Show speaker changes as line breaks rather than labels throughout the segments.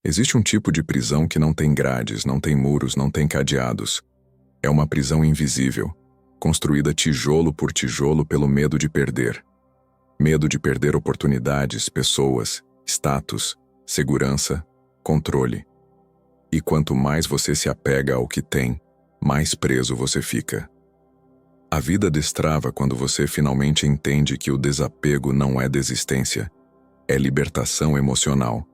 Existe um tipo de prisão que não tem grades, não tem muros, não tem cadeados. É uma prisão invisível, construída tijolo por tijolo pelo medo de perder. Medo de perder oportunidades, pessoas, status, segurança, controle. E quanto mais você se apega ao que tem, mais preso você fica. A vida destrava quando você finalmente entende que o desapego não é desistência, é libertação emocional.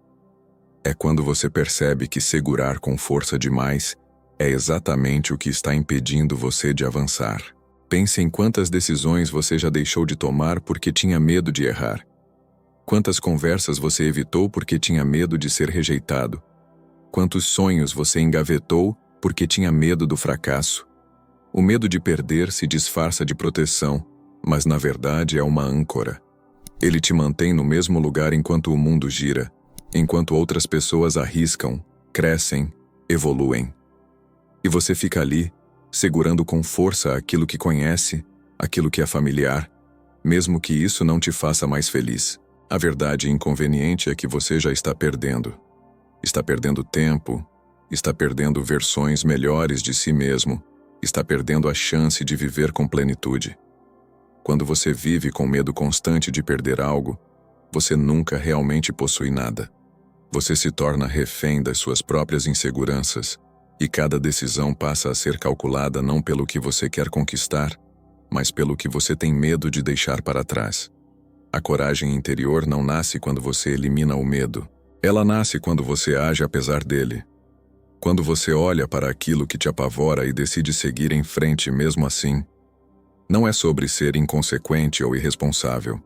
É quando você percebe que segurar com força demais é exatamente o que está impedindo você de avançar. Pense em quantas decisões você já deixou de tomar porque tinha medo de errar. Quantas conversas você evitou porque tinha medo de ser rejeitado. Quantos sonhos você engavetou porque tinha medo do fracasso. O medo de perder se disfarça de proteção, mas na verdade é uma âncora. Ele te mantém no mesmo lugar enquanto o mundo gira, enquanto outras pessoas arriscam, crescem, evoluem. E você fica ali, segurando com força aquilo que conhece, aquilo que é familiar, mesmo que isso não te faça mais feliz. A verdade inconveniente é que você já está perdendo. Está perdendo tempo, está perdendo versões melhores de si mesmo, está perdendo a chance de viver com plenitude. Quando você vive com medo constante de perder algo, você nunca realmente possui nada. Você se torna refém das suas próprias inseguranças, e cada decisão passa a ser calculada não pelo que você quer conquistar, mas pelo que você tem medo de deixar para trás. A coragem interior não nasce quando você elimina o medo. Ela nasce quando você age apesar dele. Quando você olha para aquilo que te apavora e decide seguir em frente mesmo assim. Não é sobre ser inconsequente ou irresponsável.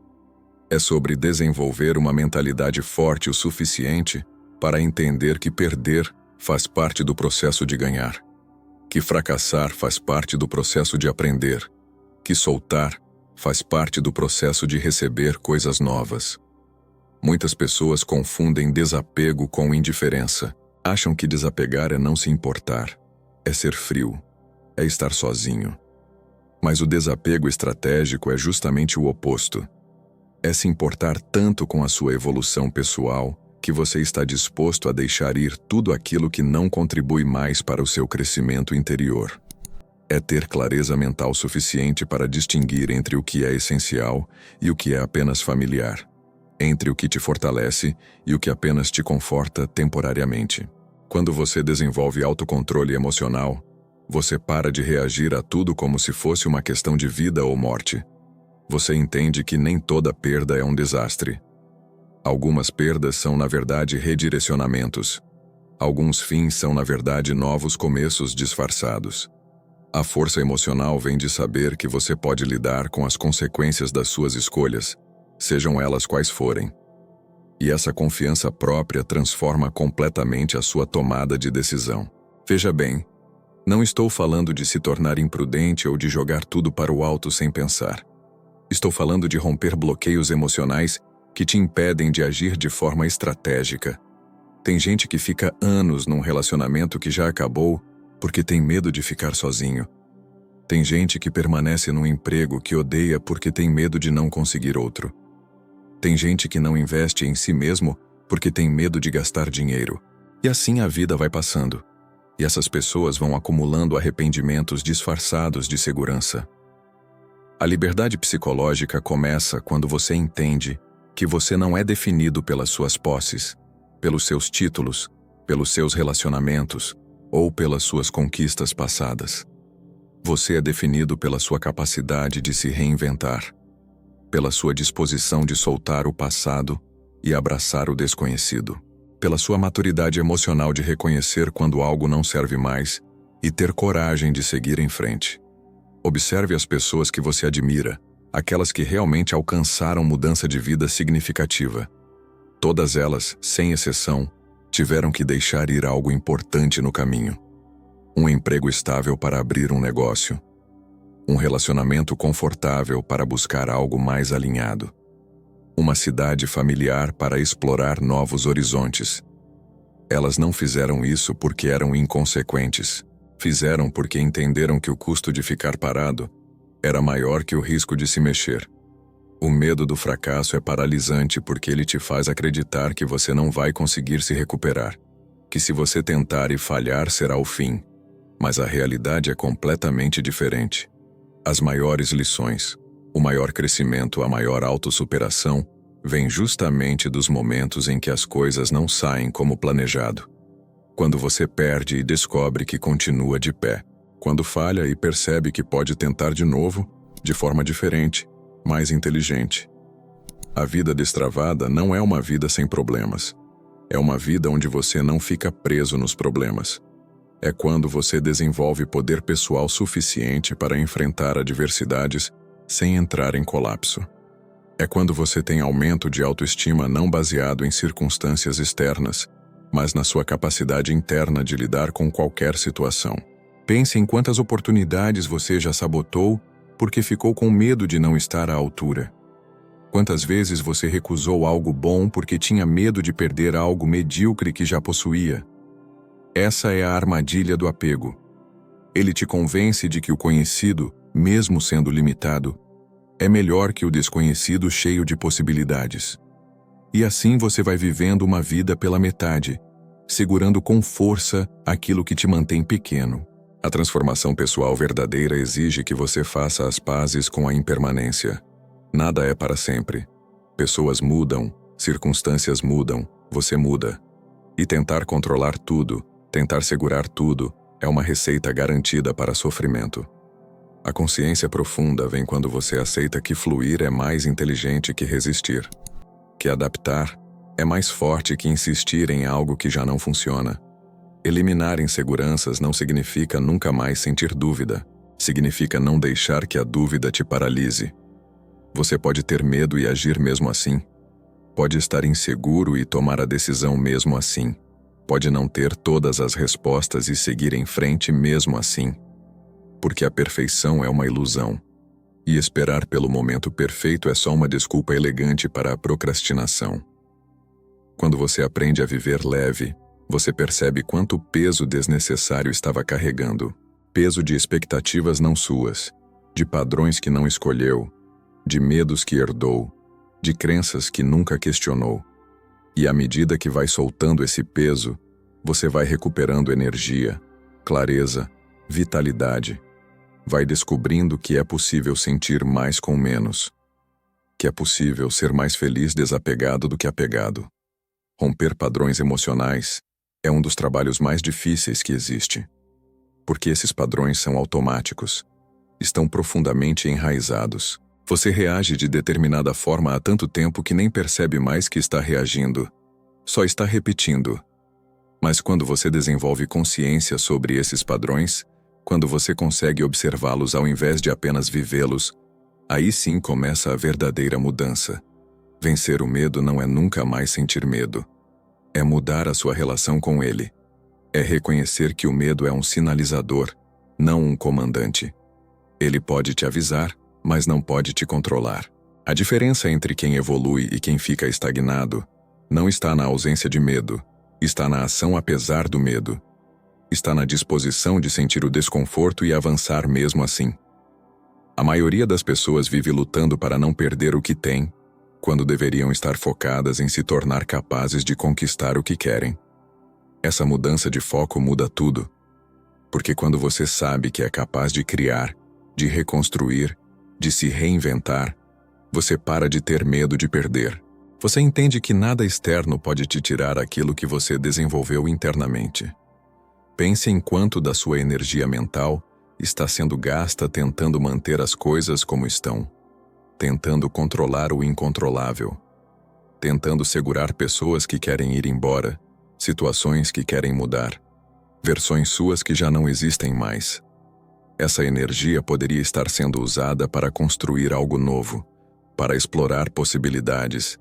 É sobre desenvolver uma mentalidade forte o suficiente para entender que perder faz parte do processo de ganhar, que fracassar faz parte do processo de aprender, que soltar faz parte do processo de receber coisas novas. Muitas pessoas confundem desapego com indiferença. Acham que desapegar é não se importar, é ser frio, é estar sozinho. Mas o desapego estratégico é justamente o oposto. É se importar tanto com a sua evolução pessoal que você está disposto a deixar ir tudo aquilo que não contribui mais para o seu crescimento interior. É ter clareza mental suficiente para distinguir entre o que é essencial e o que é apenas familiar, entre o que te fortalece e o que apenas te conforta temporariamente. Quando você desenvolve autocontrole emocional, você para de reagir a tudo como se fosse uma questão de vida ou morte. Você entende que nem toda perda é um desastre. Algumas perdas são, na verdade, redirecionamentos. Alguns fins são, na verdade, novos começos disfarçados. A força emocional vem de saber que você pode lidar com as consequências das suas escolhas, sejam elas quais forem. E essa confiança própria transforma completamente a sua tomada de decisão. Veja bem, não estou falando de se tornar imprudente ou de jogar tudo para o alto sem pensar. Estou falando de romper bloqueios emocionais que te impedem de agir de forma estratégica. Tem gente que fica anos num relacionamento que já acabou porque tem medo de ficar sozinho. Tem gente que permanece num emprego que odeia porque tem medo de não conseguir outro. Tem gente que não investe em si mesmo porque tem medo de gastar dinheiro. E assim a vida vai passando. E essas pessoas vão acumulando arrependimentos disfarçados de segurança. A liberdade psicológica começa quando você entende que você não é definido pelas suas posses, pelos seus títulos, pelos seus relacionamentos ou pelas suas conquistas passadas. Você é definido pela sua capacidade de se reinventar, pela sua disposição de soltar o passado e abraçar o desconhecido, pela sua maturidade emocional de reconhecer quando algo não serve mais e ter coragem de seguir em frente. Observe as pessoas que você admira, aquelas que realmente alcançaram mudança de vida significativa. Todas elas, sem exceção, tiveram que deixar ir algo importante no caminho. Um emprego estável para abrir um negócio. Um relacionamento confortável para buscar algo mais alinhado. Uma cidade familiar para explorar novos horizontes. Elas não fizeram isso porque eram inconsequentes. Fizeram porque entenderam que o custo de ficar parado era maior que o risco de se mexer. O medo do fracasso é paralisante porque ele te faz acreditar que você não vai conseguir se recuperar. que se você tentar e falhar será o fim, mas a realidade é completamente diferente. As maiores lições, o maior crescimento, a maior autossuperação, vem justamente dos momentos em que as coisas não saem como planejado. Quando você perde e descobre que continua de pé. Quando falha e percebe que pode tentar de novo, de forma diferente, mais inteligente. A vida destravada não é uma vida sem problemas. É uma vida onde você não fica preso nos problemas. É quando você desenvolve poder pessoal suficiente para enfrentar adversidades sem entrar em colapso. É quando você tem aumento de autoestima não baseado em circunstâncias externas, mas na sua capacidade interna de lidar com qualquer situação. Pense em quantas oportunidades você já sabotou porque ficou com medo de não estar à altura. Quantas vezes você recusou algo bom porque tinha medo de perder algo medíocre que já possuía? Essa é a armadilha do apego. Ele te convence de que o conhecido, mesmo sendo limitado, é melhor que o desconhecido cheio de possibilidades. E assim você vai vivendo uma vida pela metade, segurando com força aquilo que te mantém pequeno. A transformação pessoal verdadeira exige que você faça as pazes com a impermanência. Nada é para sempre. Pessoas mudam, circunstâncias mudam, você muda. E tentar controlar tudo, tentar segurar tudo, é uma receita garantida para sofrimento. A consciência profunda vem quando você aceita que fluir é mais inteligente que resistir. Que adaptar é mais forte que insistir em algo que já não funciona. Eliminar inseguranças não significa nunca mais sentir dúvida. Significa não deixar que a dúvida te paralise. Você pode ter medo e agir mesmo assim. Pode estar inseguro e tomar a decisão mesmo assim. Pode não ter todas as respostas e seguir em frente mesmo assim. Porque a perfeição é uma ilusão. E esperar pelo momento perfeito é só uma desculpa elegante para a procrastinação. Quando você aprende a viver leve, você percebe quanto peso desnecessário estava carregando. Peso de expectativas não suas, de padrões que não escolheu, de medos que herdou, de crenças que nunca questionou. E à medida que vai soltando esse peso, você vai recuperando energia, clareza, vitalidade. Vai descobrindo que é possível sentir mais com menos. Que é possível ser mais feliz desapegado do que apegado. Romper padrões emocionais é um dos trabalhos mais difíceis que existe. Porque esses padrões são automáticos. Estão profundamente enraizados. Você reage de determinada forma há tanto tempo que nem percebe mais que está reagindo. Só está repetindo. Mas quando você desenvolve consciência sobre esses padrões, quando você consegue observá-los ao invés de apenas vivê-los, aí sim começa a verdadeira mudança. Vencer o medo não é nunca mais sentir medo. É mudar a sua relação com ele. É reconhecer que o medo é um sinalizador, não um comandante. Ele pode te avisar, mas não pode te controlar. A diferença entre quem evolui e quem fica estagnado não está na ausência de medo, está na ação apesar do medo. Está na disposição de sentir o desconforto e avançar mesmo assim. A maioria das pessoas vive lutando para não perder o que tem, quando deveriam estar focadas em se tornar capazes de conquistar o que querem. Essa mudança de foco muda tudo. Porque quando você sabe que é capaz de criar, de reconstruir, de se reinventar, você para de ter medo de perder. Você entende que nada externo pode te tirar aquilo que você desenvolveu internamente. Pense em quanto da sua energia mental está sendo gasta tentando manter as coisas como estão, tentando controlar o incontrolável, tentando segurar pessoas que querem ir embora, situações que querem mudar, versões suas que já não existem mais. Essa energia poderia estar sendo usada para construir algo novo, para explorar possibilidades,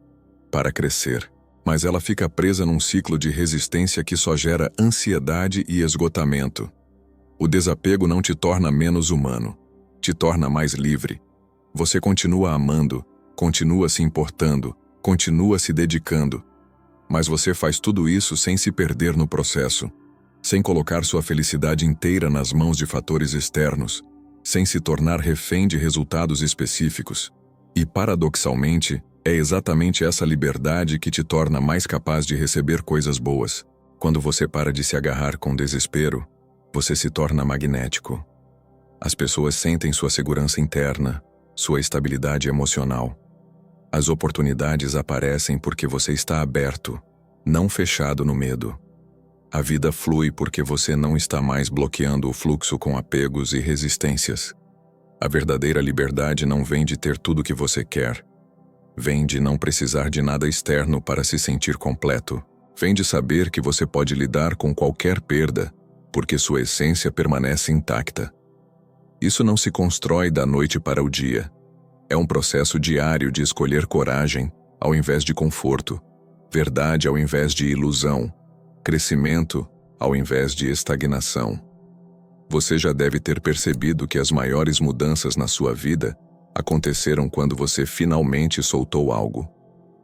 para crescer. Mas ela fica presa num ciclo de resistência que só gera ansiedade e esgotamento. O desapego não te torna menos humano, te torna mais livre. Você continua amando, continua se importando, continua se dedicando. Mas você faz tudo isso sem se perder no processo, sem colocar sua felicidade inteira nas mãos de fatores externos, sem se tornar refém de resultados específicos. E, paradoxalmente, é exatamente essa liberdade que te torna mais capaz de receber coisas boas. Quando você para de se agarrar com desespero, você se torna magnético. As pessoas sentem sua segurança interna, sua estabilidade emocional. As oportunidades aparecem porque você está aberto, não fechado no medo. A vida flui porque você não está mais bloqueando o fluxo com apegos e resistências. A verdadeira liberdade não vem de ter tudo o que você quer. Vem de não precisar de nada externo para se sentir completo. Vem de saber que você pode lidar com qualquer perda, porque sua essência permanece intacta. Isso não se constrói da noite para o dia. É um processo diário de escolher coragem ao invés de conforto, verdade ao invés de ilusão, crescimento ao invés de estagnação. Você já deve ter percebido que as maiores mudanças na sua vida aconteceram quando você finalmente soltou algo.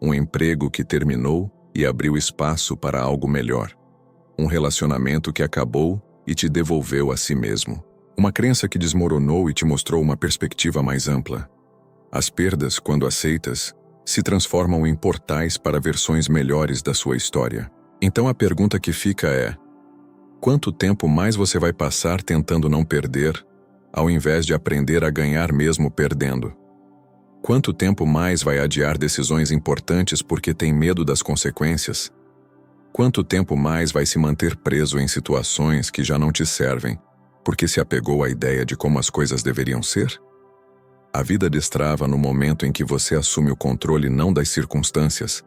Um emprego que terminou e abriu espaço para algo melhor. Um relacionamento que acabou e te devolveu a si mesmo. Uma crença que desmoronou e te mostrou uma perspectiva mais ampla. As perdas, quando aceitas, se transformam em portais para versões melhores da sua história. Então a pergunta que fica é: quanto tempo mais você vai passar tentando não perder, ao invés de aprender a ganhar mesmo perdendo? Quanto tempo mais vai adiar decisões importantes porque tem medo das consequências? Quanto tempo mais vai se manter preso em situações que já não te servem, porque se apegou à ideia de como as coisas deveriam ser? A vida destrava no momento em que você assume o controle não das circunstâncias,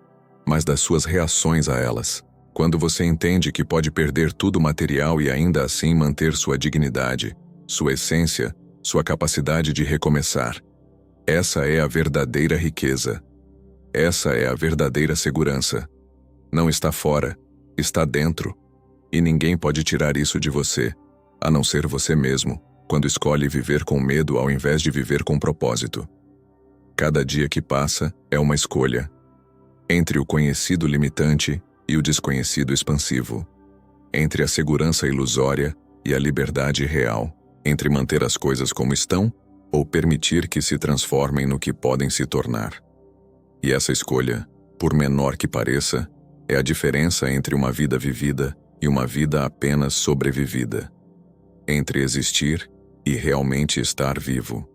mas das suas reações a elas. Quando você entende que pode perder tudo material e ainda assim manter sua dignidade, sua essência, sua capacidade de recomeçar. Essa é a verdadeira riqueza. Essa é a verdadeira segurança. Não está fora, está dentro. E ninguém pode tirar isso de você, a não ser você mesmo, quando escolhe viver com medo ao invés de viver com propósito. Cada dia que passa é uma escolha. Entre o conhecido limitante e o desconhecido expansivo. Entre a segurança ilusória e a liberdade real. Entre manter as coisas como estão ou permitir que se transformem no que podem se tornar. E essa escolha, por menor que pareça, é a diferença entre uma vida vivida e uma vida apenas sobrevivida. Entre existir e realmente estar vivo.